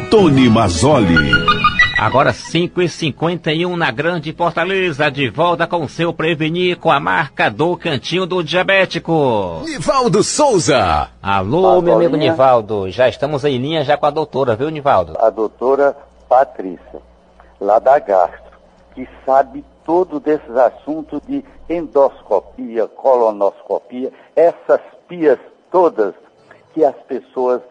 Tony Mazzoli. Agora 5h51 na Grande Fortaleza, de volta com o seu Prevenir com a marca do Cantinho do Diabético. Nivaldo Souza. Alô, meu amigo Nivaldo, já estamos em linha já com a doutora, viu, Nivaldo? A doutora Patrícia, lá da Gastro, que sabe todo desses assuntos de endoscopia, colonoscopia, essas pias todas que as pessoas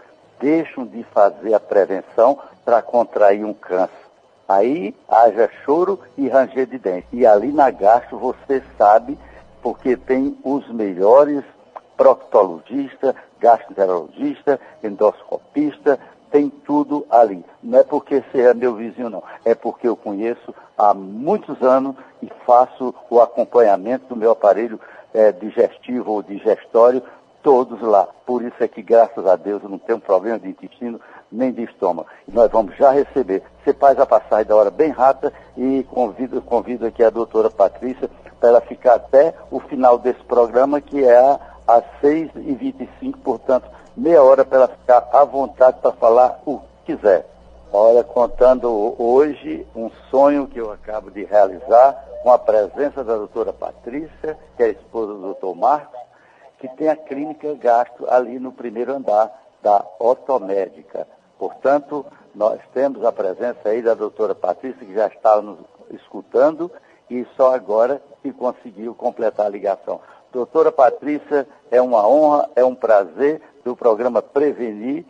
deixam de fazer a prevenção para contrair um câncer. Aí haja choro e ranger de dente. E ali na Gastro você sabe, porque tem os melhores proctologistas, gastroenterologistas, endoscopistas, tem tudo ali. Não é porque você é meu vizinho, não. É porque eu conheço há muitos anos e faço o acompanhamento do meu aparelho digestivo ou digestório, todos lá. Por isso é que, graças a Deus, eu não tenho problema de intestino nem de estômago. E nós vamos já receber. Você faz a passagem da hora bem rápida e convido aqui a doutora Patrícia para ela ficar até o final desse programa, que é às 6h25, portanto, meia hora para ela ficar à vontade para falar o que quiser. Olha, contando hoje um sonho que eu acabo de realizar com a presença da doutora Patrícia, que é a esposa do doutor Marcos, que tem a clínica Gastro ali no primeiro andar da Otomédica. Portanto, nós temos a presença aí da doutora Patrícia, que já estava nos escutando e só agora que conseguiu completar a ligação. Doutora Patrícia, é uma honra, é um prazer do programa Prevenir,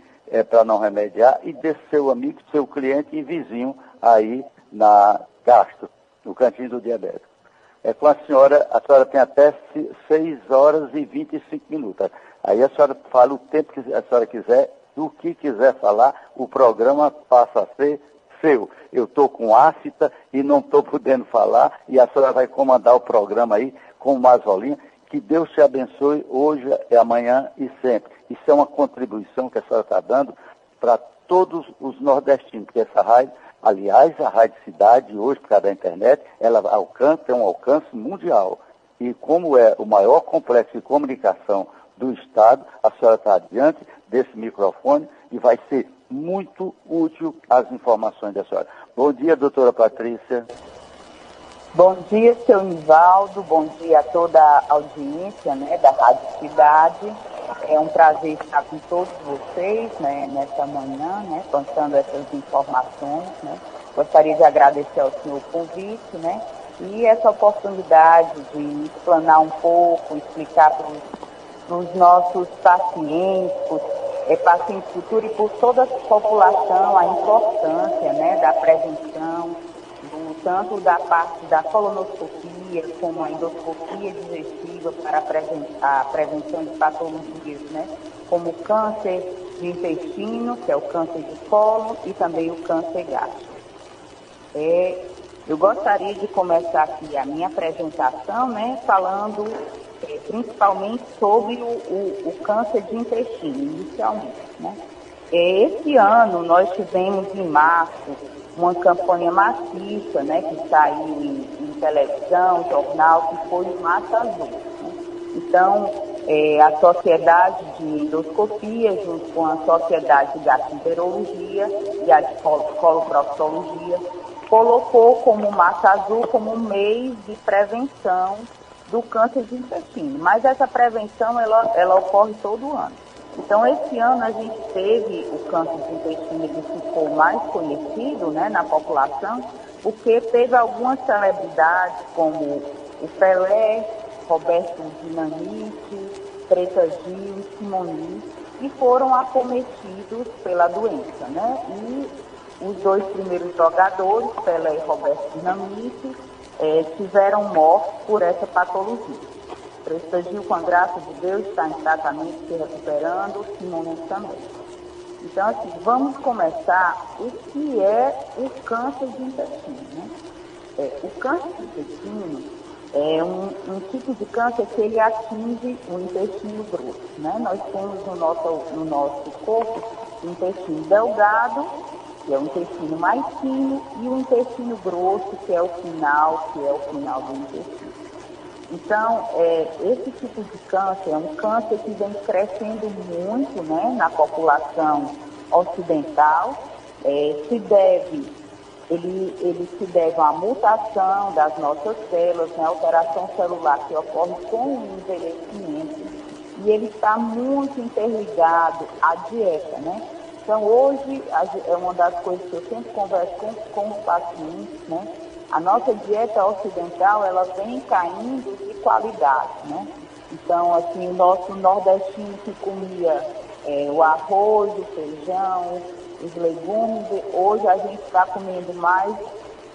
para não remediar, e desse seu amigo, seu cliente e vizinho aí na Gastro, no Cantinho do Diabético. Com a senhora tem até 6h25. Aí a senhora fala o tempo que a senhora quiser, do que quiser falar, o programa passa a ser seu. Eu estou com ácida e não estou podendo falar, e a senhora vai comandar o programa aí com o Mazzolinha. Que Deus te abençoe hoje, amanhã e sempre. Isso é uma contribuição que a senhora está dando para todos os nordestinos, porque essa rádio, aliás, a Rádio Cidade, hoje, por causa da internet, ela tem um alcance mundial. E como é o maior complexo de comunicação do Estado, a senhora está diante desse microfone e vai ser muito útil as informações da senhora. Bom dia, doutora Patrícia. Bom dia, seu Nivaldo, bom dia a toda a audiência, né, da Rádio Cidade. É um prazer estar com todos vocês, né, nessa manhã, né, passando essas informações, né. Gostaria de agradecer ao senhor o convite, né, e essa oportunidade de explanar um pouco, explicar para os nossos pacientes, pacientes futuros e por toda a população a importância, né, da prevenção, tanto da parte da colonoscopia como a endoscopia digestiva para a prevenção de patologias, né, como o câncer de intestino, que é o câncer de cólon, e também o câncer gástrico. Eu gostaria de começar aqui a minha apresentação, né, falando principalmente sobre o câncer de intestino, inicialmente, né. Esse ano nós tivemos em março uma campanha maciça, né, que saiu em televisão, jornal, que foi o Mata Azul, né? Então, a Sociedade de Endoscopia, junto com a Sociedade de Gastroenterologia e a de Coloproctologia, colocou como Mata Azul como um mês de prevenção do câncer de intestino. Mas essa prevenção, ela ocorre todo ano. Então, esse ano a gente teve o câncer de intestino que ficou mais conhecido, né, na população, porque teve algumas celebridades como o Pelé, Roberto Dinamite, Preta Gil e Simone, que foram acometidos pela doença, né? E os dois primeiros jogadores, Pelé e Roberto Dinamite, tiveram morte por essa patologia. Preta Gil, com a graça de Deus, está em tratamento, se recuperando, Simone também. Então, assim, vamos começar o que é o câncer de intestino, né? O câncer de intestino é um tipo de câncer que ele atinge o intestino grosso, né? Nós temos no nosso corpo o intestino delgado, que é o intestino mais fino, e o intestino grosso, que é o final do intestino. Então, esse tipo de câncer é um câncer que vem crescendo muito, né, na população ocidental, ele se deve a uma mutação das nossas células, né, alteração celular que ocorre com o envelhecimento, e ele está muito interligado à dieta, né? Então, hoje, é uma das coisas que eu sempre converso com os pacientes, né? A nossa dieta ocidental, ela vem caindo de qualidade, né? Então, assim, o nosso nordestino que comia o arroz, o feijão, os legumes, hoje a gente está comendo mais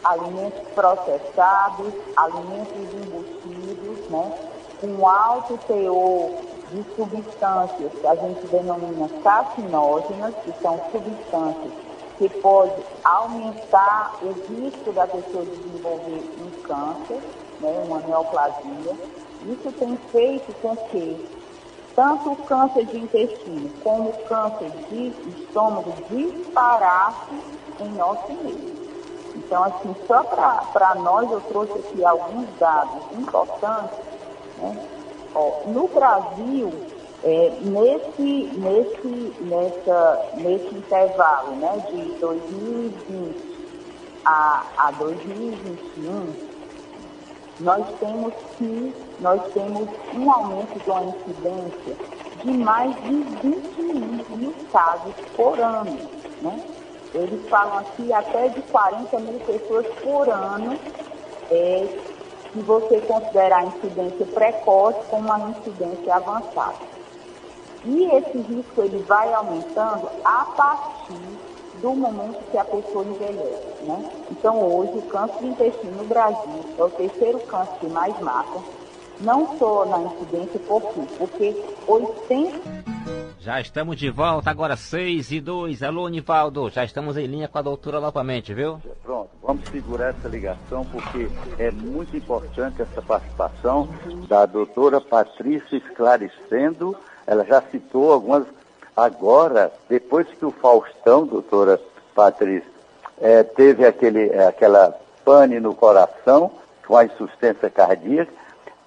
alimentos processados, alimentos embutidos, né? Com alto teor de substâncias que a gente denomina carcinógenas, que são substâncias que podem aumentar o risco da pessoa desenvolver um câncer, né, uma neoplasia. Isso tem feito com que tanto o câncer de intestino como o câncer de estômago disparasse em nosso meio. Então, assim, só para nós eu trouxe aqui alguns dados importantes, né? No Brasil, nesse intervalo, né, de 2020 a 2021, nós temos um aumento de uma incidência de mais de 21 mil casos por ano, né? Eles falam aqui até de 40 mil pessoas por ano, se você considerar a incidência precoce como uma incidência avançada. E esse risco ele vai aumentando a partir do momento que a pessoa envelhece, né? Então, hoje, o câncer de intestino no Brasil é o terceiro câncer que mais mata, não só na incidência por quê? Porque 80... Já estamos de volta, agora 6:02. Alô, Nivaldo, já estamos em linha com a doutora novamente, viu? Pronto, vamos segurar essa ligação porque é muito importante essa participação da doutora Patrícia esclarecendo. Ela já citou algumas. Agora, depois que o Faustão, doutora Patrícia, teve aquela pane no coração com a insuficiência cardíaca,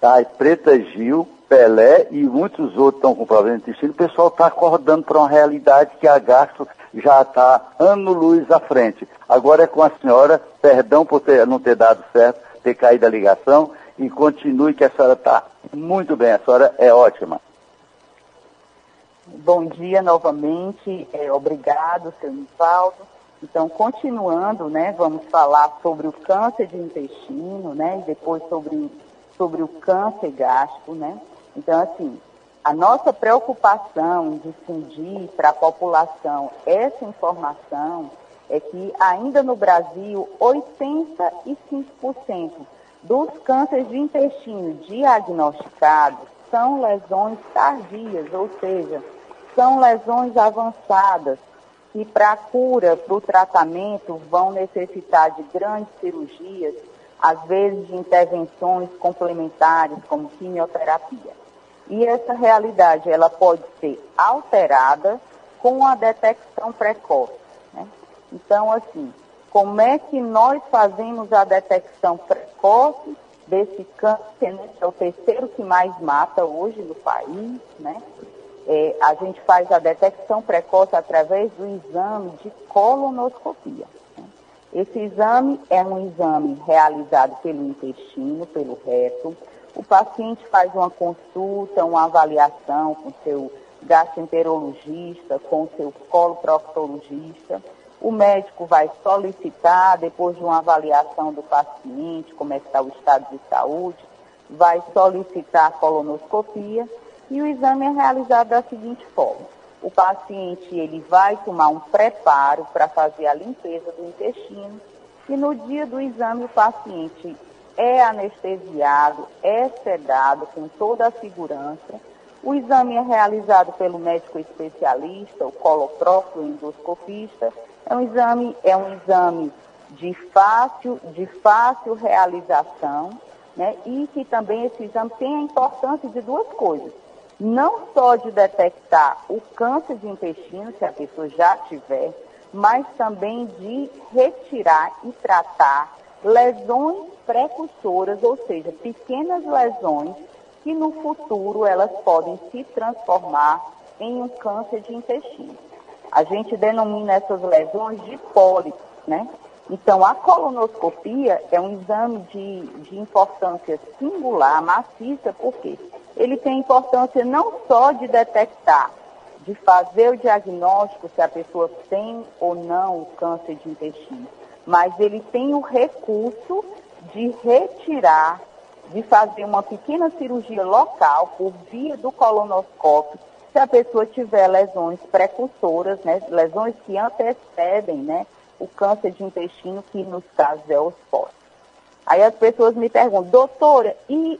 a Preta Gil, Pelé e muitos outros estão com problema de intestino, o pessoal está acordando para uma realidade que a gastro já está ano-luz à frente. Agora é com a senhora, perdão por não ter dado certo, ter caído a ligação, e continue que a senhora está muito bem, a senhora é ótima. Bom dia novamente, obrigado, seu Nivaldo. Então, continuando, né, vamos falar sobre o câncer de intestino, né, e depois sobre o câncer gástrico, né. Então, assim, a nossa preocupação em difundir para a população essa informação é que ainda no Brasil, 85% dos cânceres de intestino diagnosticados são lesões tardias, ou seja, são lesões avançadas que para a cura, para o tratamento, vão necessitar de grandes cirurgias, às vezes de intervenções complementares, como quimioterapia. E essa realidade, ela pode ser alterada com a detecção precoce, né? Então, assim, como é que nós fazemos a detecção precoce desse câncer, né, que é o terceiro que mais mata hoje no país, né? A gente faz a detecção precoce através do exame de colonoscopia, né? Esse exame é um exame realizado pelo intestino, pelo reto. O paciente faz uma consulta, uma avaliação com seu gastroenterologista, com seu coloproctologista. O médico vai solicitar, depois de uma avaliação do paciente, como é que está o estado de saúde, vai solicitar a colonoscopia e o exame é realizado da seguinte forma. O paciente ele vai tomar um preparo para fazer a limpeza do intestino e no dia do exame o paciente é anestesiado, é sedado com toda a segurança. O exame é realizado pelo médico especialista, o coloprocto, endoscopista. É um exame de fácil realização, né? E que também esse exame tem a importância de duas coisas. Não só de detectar o câncer de intestino, se a pessoa já tiver, mas também de retirar e tratar lesões precursoras, ou seja, pequenas lesões que no futuro elas podem se transformar em um câncer de intestino. A gente denomina essas lesões de pólipos, né? Então, a colonoscopia é um exame de importância singular, maciça, porque ele tem importância não só de detectar, de fazer o diagnóstico se a pessoa tem ou não o câncer de intestino, mas ele tem o recurso de retirar, de fazer uma pequena cirurgia local por via do colonoscópio, se a pessoa tiver lesões precursoras, né, lesões que antecedem, né, o câncer de intestino, que nos casos é os pólitos. Aí as pessoas me perguntam, doutora, e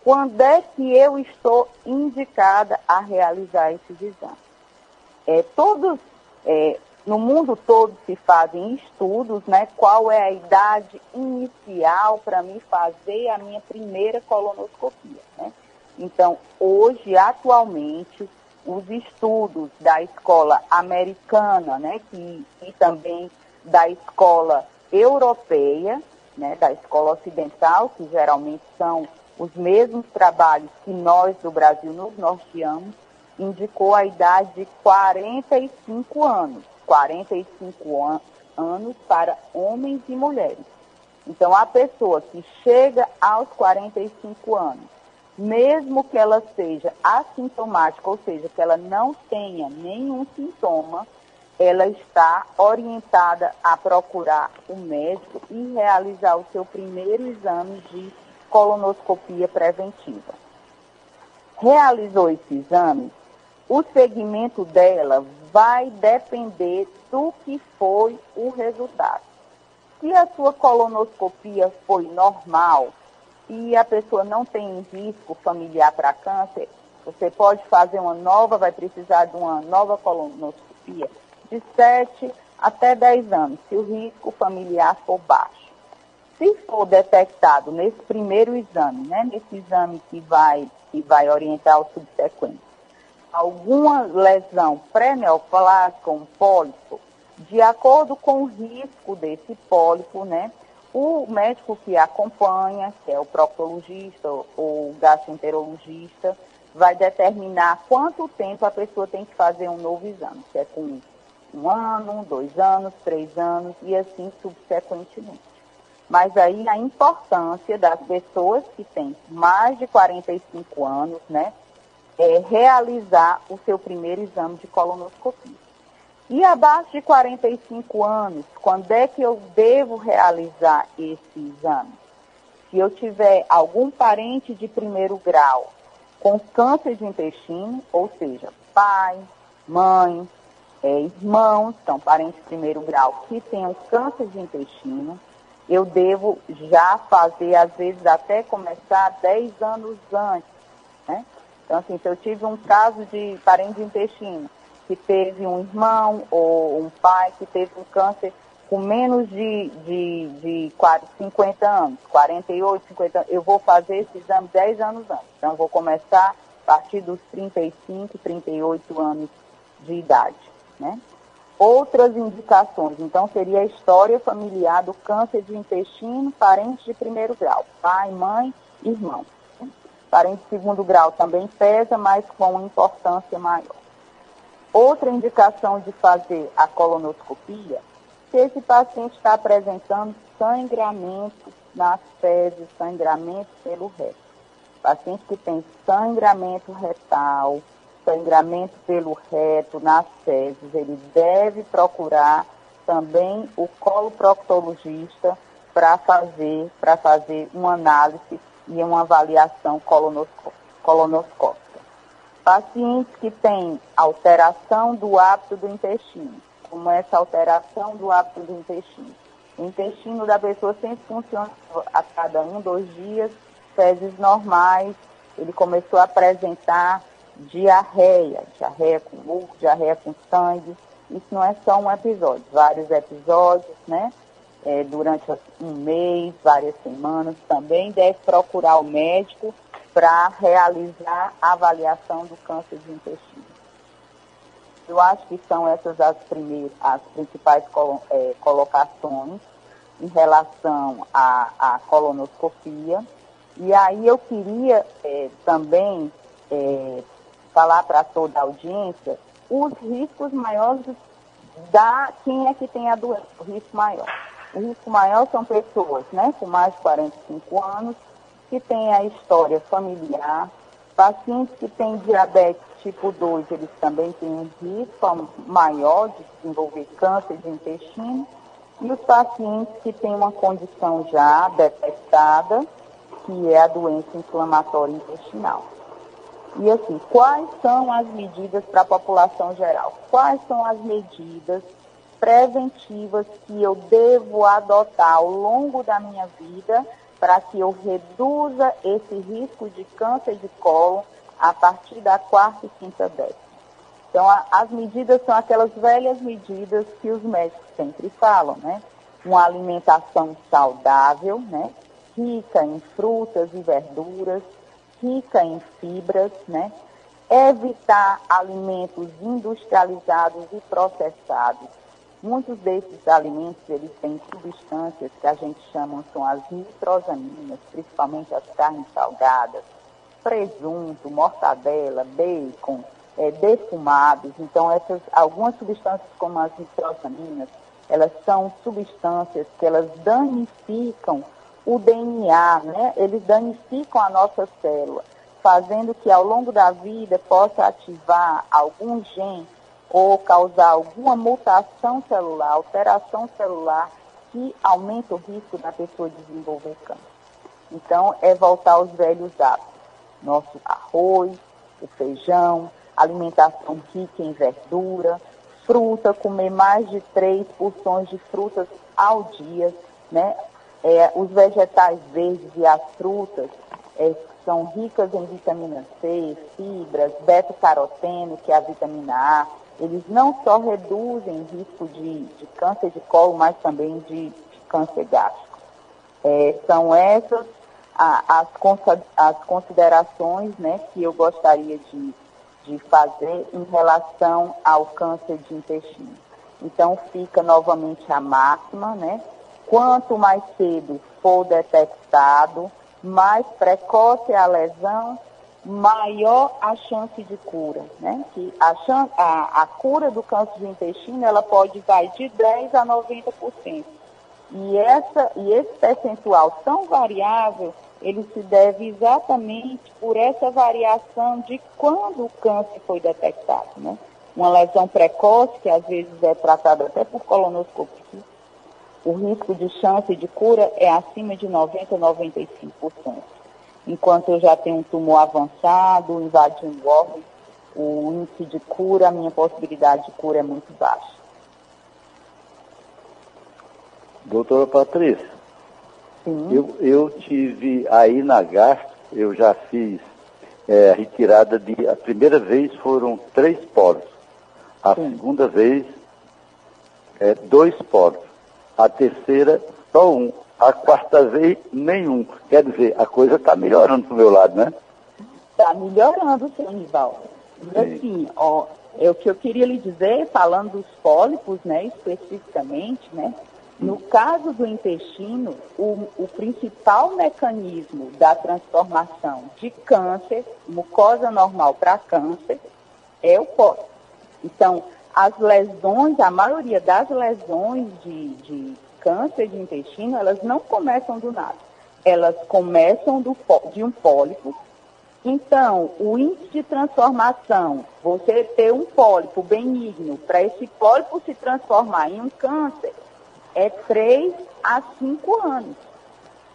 quando é que eu estou indicada a realizar esses exames? No mundo todo se fazem estudos, né? Qual é a idade inicial para me fazer a minha primeira colonoscopia, né? Então, hoje, atualmente, os estudos da escola americana, né? E também da escola europeia, né? Da escola ocidental, que geralmente são os mesmos trabalhos que nós do Brasil nos norteamos, indicou a idade de 45 anos. 45 anos para homens e mulheres. Então, a pessoa que chega aos 45 anos, mesmo que ela seja assintomática, ou seja, que ela não tenha nenhum sintoma, ela está orientada a procurar o médico e realizar o seu primeiro exame de colonoscopia preventiva. Realizou esse exame, o segmento dela vai depender do que foi o resultado. Se a sua colonoscopia foi normal e a pessoa não tem risco familiar para câncer, você pode fazer uma nova, vai precisar de uma nova colonoscopia de 7 até 10 anos, se o risco familiar for baixo. Se for detectado nesse primeiro exame, né, nesse exame que vai orientar o subsequente, alguma lesão pré-neoplásica, um pólipo, de acordo com o risco desse pólipo, né, o médico que acompanha, que é o proctologista ou o gastroenterologista, vai determinar quanto tempo a pessoa tem que fazer um novo exame, se é com 1 ano, 2 anos, 3 anos e assim subsequentemente. Mas aí a importância das pessoas que têm mais de 45 anos, né, é realizar o seu primeiro exame de colonoscopia. E abaixo de 45 anos, quando é que eu devo realizar esse exame? Se eu tiver algum parente de primeiro grau com câncer de intestino, ou seja, pai, mãe, irmãos, são parentes de primeiro grau que tenham câncer de intestino, eu devo já fazer, às vezes até começar 10 anos antes, né? Então, assim, se eu tive um caso de parente de intestino, que teve um irmão ou um pai que teve um câncer com menos de 50 anos, 48, 50 anos, eu vou fazer esse exame 10 anos antes. Então, eu vou começar a partir dos 35, 38 anos de idade, né? Outras indicações, então, seria a história familiar do câncer de intestino, parente de primeiro grau, pai, mãe, irmão. Parente de segundo grau também pesa, mas com importância maior. Outra indicação de fazer a colonoscopia, se esse paciente está apresentando sangramento nas fezes, sangramento pelo reto. Paciente que tem sangramento retal, sangramento pelo reto, nas fezes, ele deve procurar também o coloproctologista para fazer uma análise e uma avaliação colonoscópica. Pacientes que têm alteração do hábito do intestino, como essa alteração do hábito do intestino. O intestino da pessoa sempre funciona a cada 1, 2 dias, fezes normais, ele começou a apresentar diarreia com muco, diarreia com sangue. Isso não é só um episódio, vários episódios, né? Durante um mês, várias semanas, também deve procurar o médico para realizar a avaliação do câncer de intestino. Eu acho que são essas as principais colocações em relação à colonoscopia. E aí eu queria falar para toda a audiência os riscos maiores quem é que tem a doença, o risco maior. O risco maior são pessoas, né, com mais de 45 anos, que têm a história familiar, pacientes que têm diabetes tipo 2, eles também têm um risco maior de desenvolver câncer de intestino, e os pacientes que têm uma condição já detectada, que é a doença inflamatória intestinal. E assim, quais são as medidas para a população geral? Quais são as medidas preventivas que eu devo adotar ao longo da minha vida para que eu reduza esse risco de câncer de cólon a partir da 4ª e 5ª década? Então, as medidas são aquelas velhas medidas que os médicos sempre falam, né? Uma alimentação saudável, né? Rica em frutas e verduras, rica em fibras, né? Evitar alimentos industrializados e processados. Muitos desses alimentos, eles têm substâncias que a gente chama, são as nitrosaminas, principalmente as carnes salgadas, presunto, mortadela, bacon, defumados. Então, algumas substâncias como as nitrosaminas, elas são substâncias que elas danificam o DNA, né? Eles danificam a nossa célula, fazendo que ao longo da vida possa ativar algum gene ou causar alguma mutação celular, alteração celular, que aumenta o risco da pessoa desenvolver câncer. Então, é voltar aos velhos hábitos. Nosso arroz, o feijão, alimentação rica em verdura, fruta, comer mais de 3 porções de frutas ao dia, né? Os vegetais verdes e as frutas são ricas em vitamina C, fibras, beta-caroteno, que é a vitamina A. Eles não só reduzem o risco de câncer de colo, mas também de câncer gástrico. São essas as considerações, né, que eu gostaria de fazer em relação ao câncer de intestino. Então, fica novamente a máxima, né? Quanto mais cedo for detectado, mais precoce é a lesão, maior a chance de cura, né? Que a cura do câncer de intestino, ela pode vai de 10% a 90%. E esse percentual tão variável, ele se deve exatamente por essa variação de quando o câncer foi detectado, né? Uma lesão precoce, que às vezes é tratada até por colonoscopia, o risco de chance de cura é acima de 90% a 95%. Enquanto eu já tenho um tumor avançado, invadindo o órgão, o índice de cura, a minha possibilidade de cura é muito baixa. Doutora Patrícia, Sim. eu tive aí na gastro, eu já fiz retirada a primeira vez foram 3 poros, a Sim. segunda vez 2 poros, a terceira só 1, a quarta vez nenhum. Quer dizer, a coisa está melhorando pro meu lado, né? Está melhorando, seu Nivaldo. E assim, o que eu queria lhe dizer, falando dos pólipos, né, especificamente, né, no caso do intestino, o principal mecanismo da transformação de câncer, mucosa normal para câncer, é o pólipo. Então, as lesões, a maioria das lesões de câncer de intestino, elas não começam do nada. Elas começam de um pólipo. Então, o índice de transformação, você ter um pólipo benigno, para esse pólipo se transformar em um câncer, é 3 a 5 anos.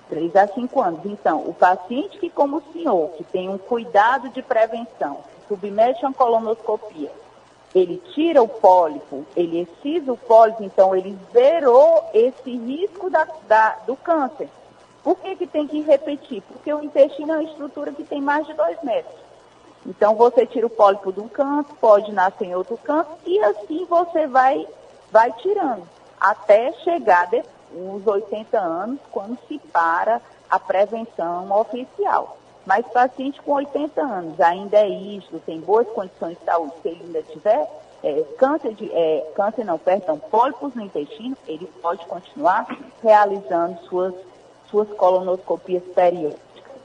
3 a 5 anos. Então, o paciente que, como o senhor, que tem um cuidado de prevenção, submete a uma colonoscopia, ele tira o pólipo, ele excisa o pólipo, então ele zerou esse risco do câncer. Por que tem que repetir? Porque o intestino é uma estrutura que tem mais de 2 metros. Então, você tira o pólipo de um canto, pode nascer em outro canto, e assim você vai tirando, até chegar aos 80 anos, quando se para a prevenção oficial. Mas paciente com 80 anos ainda é isto, tem boas condições de saúde, se ele ainda tiver pólipos no intestino, ele pode continuar realizando suas colonoscopias periódicas,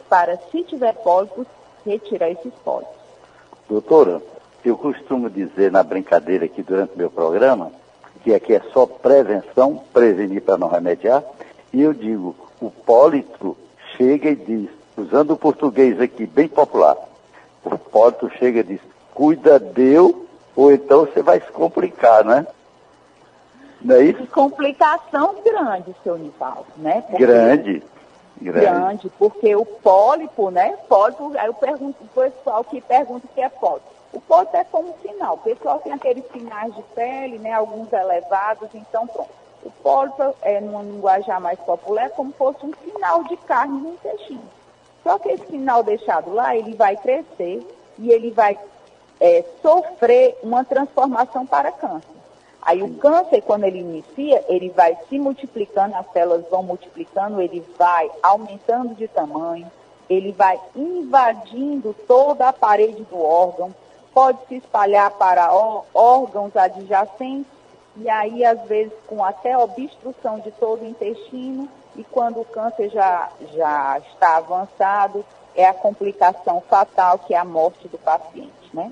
para, se tiver pólipos, retirar esses pólipos. Doutora, eu costumo dizer na brincadeira aqui durante o meu programa, que aqui é só prevenção, prevenir para não remediar, e eu digo, o pólipo chega e diz, usando o português aqui bem popular, o pólipo chega e diz, cuida deu, ou então você vai se complicar, né? Não é isso? Complicação grande, seu Nivaldo, né? Grande, porque o pólipo, né? Pólipo, aí eu pergunto o pessoal que pergunta o que é pólipo. O pólipo é como um sinal. O pessoal tem aqueles sinais de pele, né? Alguns elevados, então pronto. O pólipo, numa linguagem mais popular, é como se fosse um sinal de carne no intestino. Só que esse sinal deixado lá, ele vai crescer e ele vai sofrer uma transformação para câncer. Aí o câncer, quando ele inicia, ele vai se multiplicando, as células vão multiplicando, ele vai aumentando de tamanho, ele vai invadindo toda a parede do órgão, pode se espalhar para órgãos adjacentes, e aí, às vezes, com até obstrução de todo o intestino, e quando o câncer já está avançado, é a complicação fatal, que é a morte do paciente, né?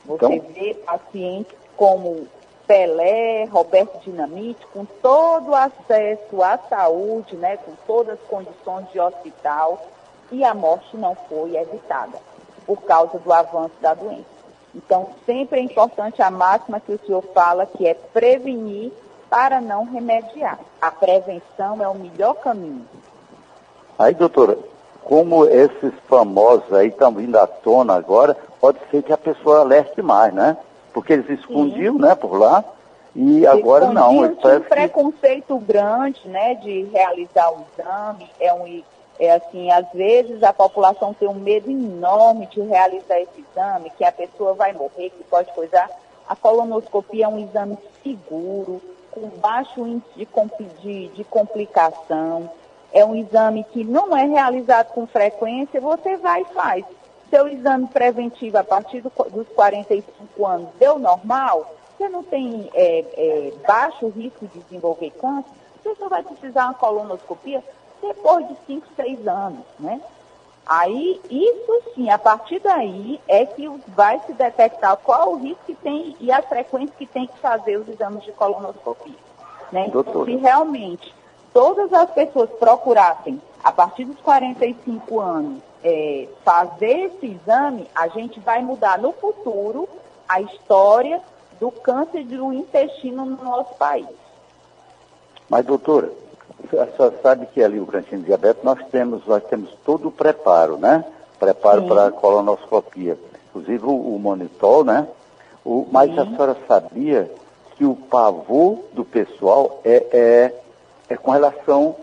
Você vê pacientes como Pelé, Roberto Dinamite, com todo o acesso à saúde, né, com todas as condições de hospital, e a morte não foi evitada por causa do avanço da doença. Então, sempre é importante a máxima que o senhor fala, que é prevenir para não remediar. A prevenção é o melhor caminho. Aí, doutora, como esses famosos aí estão vindo à tona agora, pode ser que a pessoa alerte mais, né? Porque eles escondiam, né, por lá, e agora não. Tinha um preconceito grande, né, de realizar o exame. Assim, às vezes a população tem um medo enorme de realizar esse exame, que a pessoa vai morrer, que pode coisar. A colonoscopia é um exame seguro, com baixo índice de complicação. É um exame que não é realizado com frequência, você vai e faz. Seu exame preventivo a partir dos 45 anos deu normal, você não tem baixo risco de desenvolver câncer, você só vai precisar uma colonoscopia depois de 5, 6 anos, né? Aí, isso sim, a partir daí é que vai se detectar qual o risco que tem e a frequência que tem que fazer os exames de colonoscopia, né? Então, se realmente todas as pessoas procurassem, a partir dos 45 anos, fazer esse exame, a gente vai mudar no futuro a história do câncer do intestino no nosso país. Mas, doutora, a senhora sabe que ali o Cantinho de Diabetes nós temos todo o preparo, né? Preparo para a colonoscopia. Inclusive o monitor, né? Mas a senhora sabia que o pavor do pessoal é com relação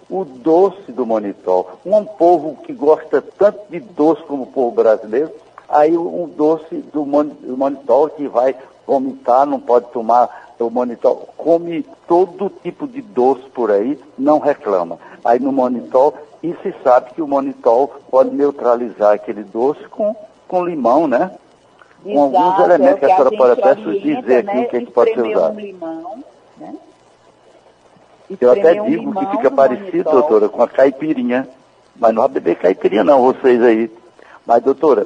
o doce do monitor. Um povo que gosta tanto de doce como o povo brasileiro, aí um doce do monitor que vai vomitar, não pode tomar, o monitor come todo tipo de doce por aí, não reclama. Aí no monitor, e se sabe que o monitor pode neutralizar aquele doce com limão, né? Exato, com alguns elementos que a senhora pode até dizer aqui, né, o que pode ser usado. Limão, né? Eu até digo que fica parecido, doutora, com a caipirinha. Mas não vai beber caipirinha não, vocês aí. Mas, doutora,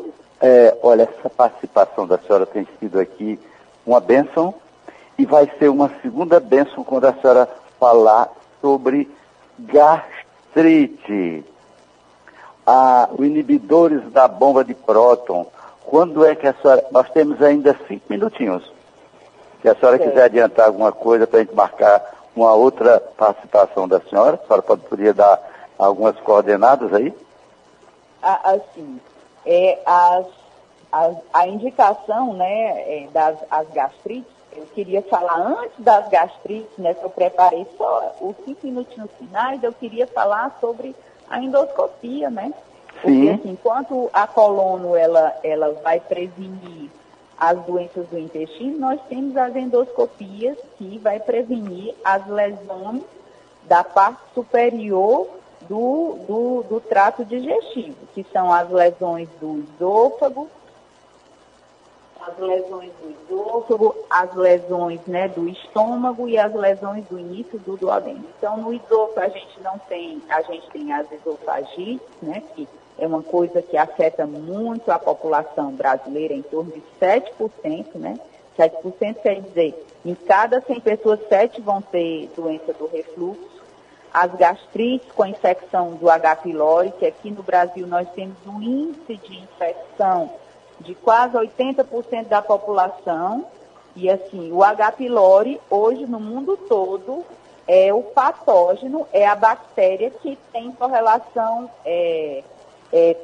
olha, essa participação da senhora tem sido aqui uma bênção e vai ser uma segunda bênção quando a senhora falar sobre gastrite. Os inibidores da bomba de próton. Quando é que a senhora... Nós temos ainda 5 minutinhos. Se a senhora quiser adiantar alguma coisa para a gente marcar uma outra participação da senhora, a senhora poderia dar algumas coordenadas aí? Assim, a indicação, né, das gastrites, eu queria falar antes das gastrites, né, que eu preparei só os 5 minutinhos finais, eu queria falar sobre a endoscopia, né? Porque, assim, enquanto a colono, ela vai prevenir as doenças do intestino, nós temos as endoscopias que vai prevenir as lesões da parte superior do trato digestivo, que são as lesões do esôfago, as lesões, né, do estômago e as lesões do início do duodeno. Então, no esôfago a gente tem as esofagites, né, que é uma coisa que afeta muito a população brasileira, em torno de 7%, né, 7% quer dizer, em cada 100 pessoas, 7 vão ter doença do refluxo. As gastrites com infecção do H. pylori, que aqui no Brasil nós temos um índice de infecção de quase 80% da população. E assim, o H. pylori, hoje no mundo todo, é o patógeno, é a bactéria que tem correlação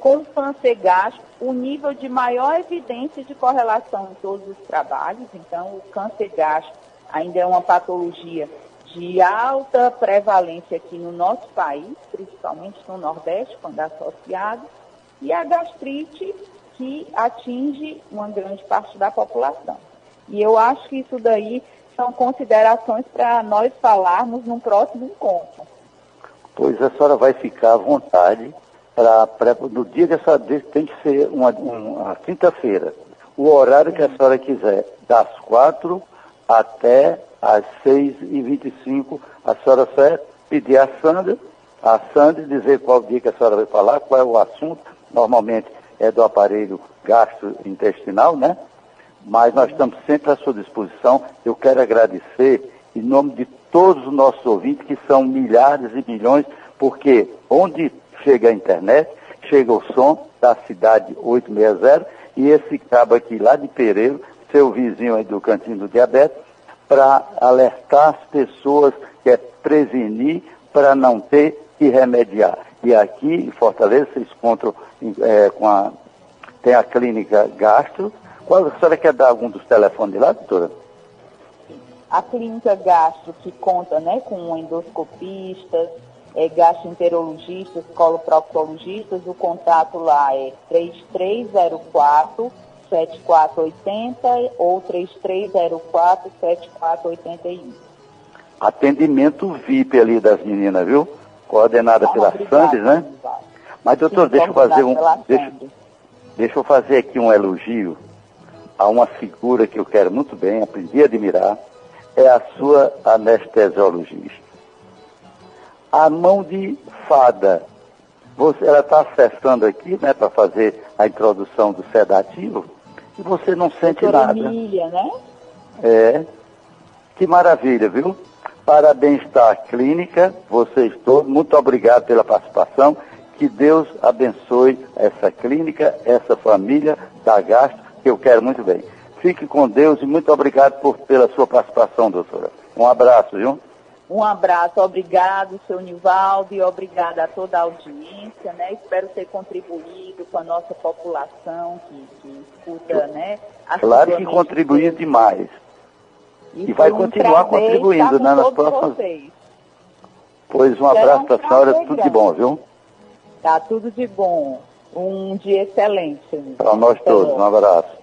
com o câncer gástrico, o nível de maior evidência de correlação em todos os trabalhos. Então, o câncer gástrico ainda é uma patologia de alta prevalência aqui no nosso país, principalmente no Nordeste, quando é associado, e a gastrite, que atinge uma grande parte da população. E eu acho que isso daí são considerações para nós falarmos num próximo encontro. Pois a senhora vai ficar à vontade no dia que a senhora diz, tem que ser uma quinta-feira, o horário que a senhora quiser, das 4 até às 6h25, a senhora só é pedir a Sandra dizer qual dia que a senhora vai falar, qual é o assunto, normalmente é do aparelho gastrointestinal, né? Mas nós estamos sempre à sua disposição. Eu quero agradecer em nome de todos os nossos ouvintes, que são milhares e milhões, porque onde chega a internet, chega o som da cidade 860, e esse cabo aqui lá de Pereiro, seu vizinho aí do Cantinho do Diabetes, para alertar as pessoas, que é prevenir para não ter que remediar. E aqui em Fortaleza vocês encontram tem a clínica Gastro. Qual, a senhora quer dar algum dos telefones de lá, doutora? A clínica Gastro, que conta, né, com endoscopistas, gastroenterologistas, coloproctologistas, o contato lá é 3304-7480 ou 3304-7481. Atendimento VIP ali das meninas, viu? Coordenada pela Sandy, né? Mas, doutor, deixa eu fazer aqui um elogio a uma figura que eu quero muito bem, aprendi a admirar, é a sua anestesiologista. A mão de fada, ela está acessando aqui, né, para fazer a introdução do sedativo, e você não sente doutora nada. Emília, né? Que maravilha, viu? Parabéns à clínica, vocês todos, muito obrigado pela participação, que Deus abençoe essa clínica, essa família da Gastro, que eu quero muito bem. Fique com Deus e muito obrigado pela sua participação, doutora. Um abraço, viu? Um abraço, obrigado, seu Nivaldo, e obrigada a toda a audiência, né? Espero ter contribuído com a nossa população que escuta, né? Claro que contribuiu demais. E vai continuar contribuindo, né? Nas próximas. Pois um abraço para a senhora, tudo de bom, viu? Tá, tudo de bom. Um dia excelente. Para nós todos, um abraço.